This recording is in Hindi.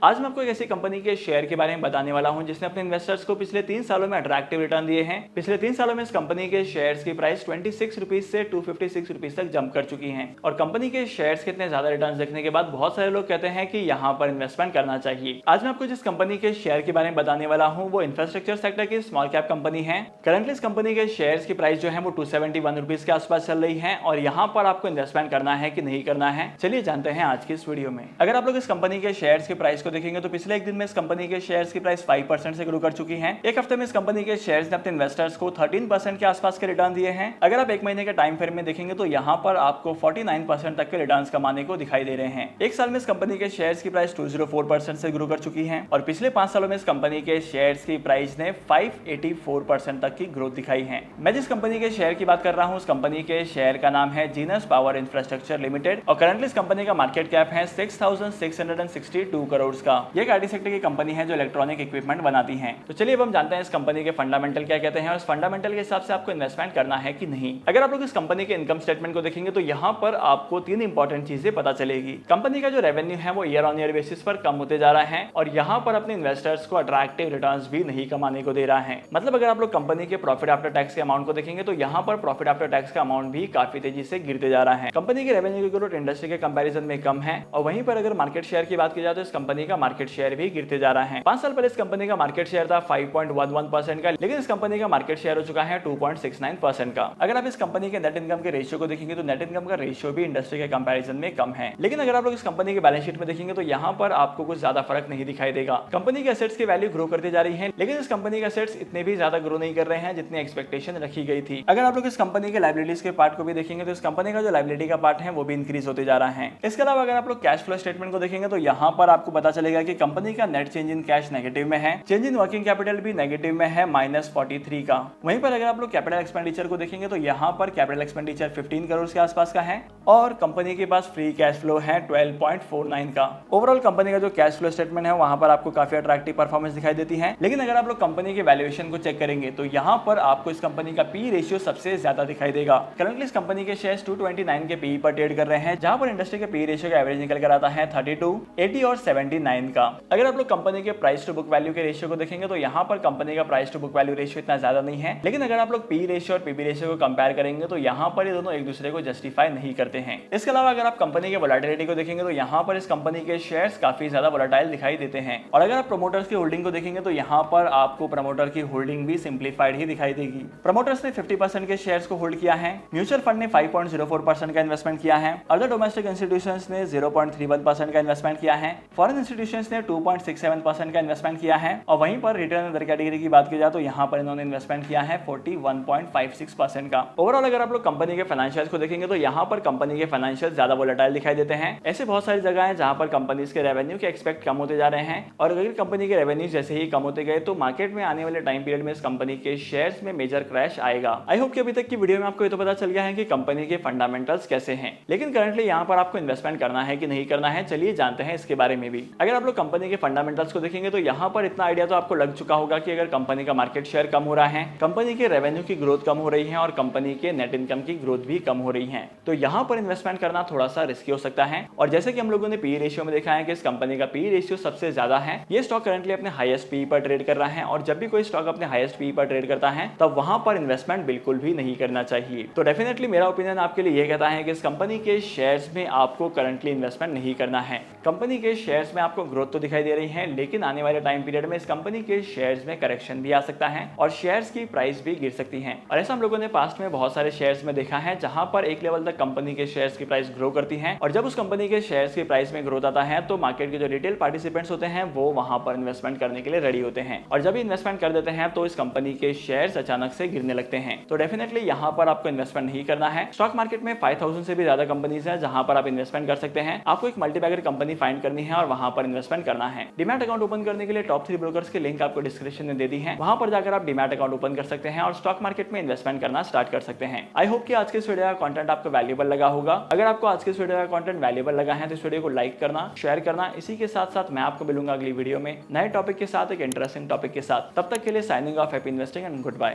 आज मैं आपको एक ऐसी कंपनी के शेयर के बारे में बताने वाला हूं जिसने अपने इन्वेस्टर्स को पिछले 3 सालों में अट्रैक्टिव रिटर्न दिए हैं। पिछले 3 सालों में इस कंपनी के शेयर्स की प्राइस 26 रुपीज से 256 रुपीज तक जंप कर चुकी है। और कंपनी के शेयर्स के इतने ज्यादा रिटर्न देखने के बाद बहुत सारे लोग कहते हैं कि यहाँ पर इन्वेस्टमेंट करना चाहिए। आज मैं आपको जिस कंपनी के शेयर के बारे में बताने वाला हूँ वो इंफ्रास्ट्रक्चर सेक्टर की स्मॉल कैप कंपनी है। करंटली इस कंपनी के शेयर्स की प्राइस जो है वो 271 रुपीज के आसपास चल रही है और यहाँ पर आपको इन्वेस्टमेंट करना है कि नहीं करना है, चलिए जानते हैं आज की इस वीडियो में। अगर आप लोग इस कंपनी के शेयर्स के प्राइस को देखेंगे तो पिछले दिन में इस कंपनी के शेयर्स की प्राइस 5% से ग्रो कर चुकी है। एक हफ्ते में इस कंपनी के शेयर्स ने अपने इन्वेस्टर्स को 13% के आसपास के रिटर्न दिए हैं। अगर आप एक महीने के टाइम फ्रेम में देखेंगे तो यहाँ पर आपको 49% तक के रिटर्न्स कमाने को दिखाई दे रहे हैं। एक साल में इस कंपनी के शेयर्स की प्राइस 204% से ग्रो कर चुकी है और पिछले 5 सालों में इस कंपनी के शेयर्स की प्राइस ने 584% तक की ग्रोथ दिखाई है। मैं जिस कंपनी के शेयर की बात कर रहा हूँ उस कंपनी के शेयर का नाम है जीनस पावर इंफ्रास्ट्रक्चर लिमिटेड और करंटली इस कंपनी का मार्केट कैप है 6,662 करोड़ का। यह आईटी सेक्टर की कंपनी है जो इलेक्ट्रॉनिक इक्विपमेंट बनाती है। तो चलिए अब हम जानते हैं इस कंपनी के फंडामेंटल क्या कहते हैं और इस फंडामेंटल के हिसाब से आपको इन्वेस्टमेंट करना है कि नहीं। अगर आप लोग इस कंपनी के इनकम स्टेटमेंट को देखेंगे तो यहाँ पर आपको 3 इंपॉर्टेंट चीजें पता चलेगी। कंपनी का जो रेवेन्यू है वो ईयर ऑन ईयर बेसिस पर कम होते जा रहा है और यहाँ पर अपने इन्वेस्टर्स को अट्रैक्टिव रिटर्न्स भी नहीं कमाने को दे रहा है। मतलब अगर आप लोग कंपनी के प्रॉफिट आफ्टर टैक्स के अमाउंट को देखेंगे तो यहाँ पर प्रॉफिट आफ्टर टैक्स का अमाउंट भी काफी तेजी से गिरते जा रहा है। कंपनी के रेवेन्यू की ग्रोथ इंडस्ट्री के कंपैरिजन में कम है और वहीं पर अगर मार्केट शेयर की बात की जाए तो इस कंपनी का मार्केट शेयर भी गिरते जा रहा है। 5 साल पहले इस कंपनी का मार्केट शेयर था 5.11% का, लेकिन इस कंपनी का मार्केट शेयर हो चुका है 2.69% का। अगर आप इस कंपनी के नेट इनकम के रेशियो को देखेंगे तो नेट इनकम का रेशियो भी इंडस्ट्री के कंपैरिजन में कम है। लेकिन अगर आप लोग इस कंपनी के बैलेंस शीट में देखेंगे तो यहाँ पर आपको कुछ ज्यादा फर्क नहीं दिखाई देगा। कंपनी के एसेट्स की वैल्यू ग्रो करती जा रही है लेकिन इस कंपनी के एसेट्स इतने भी ज्यादा ग्रो नहीं कर रहे हैं जितनी एक्सपेक्टेशन रखी गई थी। अगर आप लोग इस कंपनी के लायबिलिटीज के पार्ट को भी देखेंगे तो इस कंपनी का जो लायबिलिटी का पार्ट है वो भी इंक्रीज होते जा रहा है। इसके अलावा अगर आप लोग कैश फ्लो स्टेटमेंट को देखेंगे तो यहाँ पर आपको पता चलेगा कि कंपनी का net change in cash negative में है, चेंज इन वर्किंग कैपिटल भी नेगेटिव में है -43 का। वहीं पर अगर आप लोग कैपिटल एक्सपेंडिचर को देखेंगे तो यहाँ पर कैपिटल एक्सपेंडिचर 15 करोड़ के आसपास का है और कंपनी के पास फ्री कैश फ्लो है 12.49 का। ओवरऑल कंपनी का जो कैश फ्लो स्टेटमेंट है वहां पर आपको काफी अट्रैक्टिव परफॉर्मेंस दिखाई देती है। लेकिन अगर आप लोग कंपनी के वैल्यूएशन को चेक करेंगे तो यहाँ पर आपको इस कंपनी का पी रेशियो सबसे ज्यादा दिखाई देगा। करंटली इस कंपनी के शेयर्स 229 के पी पर ट्रेड कर रहे हैं जहां पर इंडस्ट्री के पी रेशियो का एवरेज निकल कर आता है 32, 80 और 79 का। अगर आप लोग कंपनी के प्राइस टू बुक वैल्यू के रेशियो को देखेंगे तो यहाँ पर कंपनी का price to book value ratio इतना ज्यादा नहीं है, लेकिन अगर आप लोग पी रेशियो और पीबी रेशियो को कंपेयर करेंगे तो यहाँ पर ये दोनों एक दूसरे को जस्टिफाई नहीं करते हैं। इसके अलावा अगर आप कंपनी के वोलेटिलिटी को देखेंगे तो यहाँ पर इस कंपनी के शेयर्स काफी ज्यादा वोलेटाइल दिखाई देते हैं और अगर आप प्रमोटर्स की होल्डिंग को देखेंगे तो यहाँ पर आपको प्रमोटर की होल्डिंग भी सिंप्लीफाइड ही दिखाई देगी। प्रमोटर्स ने 50% के शेयर्स को होल्ड किया है, म्यूचुअल फंड ने 5.04% का इन्वेस्टमेंट किया है, अदर डोमेस्टिक इंस्टीट्यूशंस ने 0.31% का इन्वेस्टमेंट किया है, फॉरेन इंस्टीट्यूशंस ने 2.67% का इन्वेस्टमेंट किया है और वहीं पर रिटर्न अदर कैटेगरी की बात की जाए तो यहाँ पर इन्होंने इन्वेस्टमेंट किया है 41.56% का। ओवरऑल अगर आप लोग कंपनी के फाइनेंशियल्स को देखेंगे तो यहाँ पर कंपनी के फाइनेंशियल ज्यादा वोलेटाइल दिखाई देते हैं। ऐसे बहुत सारी जगह हैं जहां पर कंपनीज के रेवेन्यू के एक्सपेक्ट कम होते जा रहे हैं और अगर कंपनी के रेवेन्यू जैसे ही कम होते गए तो मार्केट में आने वाले टाइम पीरियड में इस कंपनी के शेयर्स में मेजर क्रैश आएगा। आई होप कि अभी तक की वीडियो में आपको ये तो पता चल गया है कि कंपनी के फंडामेंटल्स कैसे हैं, लेकिन करंटली यहाँ पर आपको इन्वेस्टमेंट करना है कि नहीं करना है, चलिए जानते हैं इसके बारे में भी। अगर आप लोग कंपनी के फंडामेंटल्स को देखेंगे तो यहाँ पर इतना आइडिया तो आपको लग चुका होगा कि अगर कंपनी का मार्केट शेयर कम हो रहा है, कंपनी के रेवेन्यू की ग्रोथ कम हो रही है और कंपनी के नेट इनकम की ग्रोथ भी कम हो रही है, तो यहाँ पर इन्वेस्टमेंट करना थोड़ा सा रिस्की हो सकता है। और जैसे कि हम लोगों ने पी रेशियो में देखा है कि इस कंपनी का पी रेशियो सबसे ज्यादा है। ये स्टॉक करंटली अपने हाईएस्ट पी पर ट्रेड कर रहा है और जब भी कोई स्टॉक अपने हाईएस्ट पी पर ट्रेड करता है तब वहां पर इन्वेस्टमेंट बिल्कुल भी नहीं करना चाहिए। तो डेफिनेटली मेरा ओपिनियन आपके लिए ये कहता है कि इस कंपनी के शेयर्स में आपको करंटली इन्वेस्टमेंट नहीं करना है। कंपनी के शेयर्स में आपको ग्रोथ तो दिखाई दे रही है लेकिन आने वाले टाइम पीरियड में इस कंपनी के शेयर्स में करेक्शन भी आ सकता है और शेयर्स की प्राइस भी गिर सकती है। और ऐसा हम लोगों ने पास्ट में बहुत सारे शेयर्स में देखा है जहां पर एक लेवल तक कंपनी के शेयर्स की प्राइस ग्रो करती है और जब उस कंपनी के शेयर्स की प्राइस में ग्रोथ आता है तो मार्केट के जो रिटेल पार्टिसिपेंट्स होते हैं वो वहां पर इन्वेस्टमेंट करने के लिए रेडी होते हैं और जब इन्वेस्टमेंट कर देते हैं तो इस कंपनी के शेयर्स अचानक से गिरने लगते हैं। तो डेफिनेटली यहाँ पर आपको इन्वेस्टमेंट नहीं करना है। स्टॉक मार्केट में 5000 से भी ज्यादा कंपनीज हैं जहां पर आप इन्वेस्टमेंट कर सकते हैं। आपको एक मल्टीबैगर कंपनी फाइंड करनी है और वहां पर इन्वेस्टमेंट करना है। डीमैट अकाउंट ओपन करने के लिए टॉप 3 ब्रोकर्स के लिंक आपको डिस्क्रिप्शन में दे दी है, वहां पर जाकर आप डीमैट अकाउंट ओपन कर सकते हैं और स्टॉक मार्केट में इन्वेस्टमेंट करना स्टार्ट कर सकते हैं। आई होप कि आज के इस वीडियो का कंटेंट आपको वैल्यूएबल लगा होगा। अगर आपको आज के इस वीडियो का कंटेंट वैल्यूएबल लगा है तो इस वीडियो को लाइक करना, शेयर करना। इसी के साथ साथ मैं आपको मिलूंगा अगली वीडियो में नए टॉपिक के साथ, एक इंटरेस्टिंग टॉपिक के साथ। तब तक के लिए signing off, happy investing and good bye.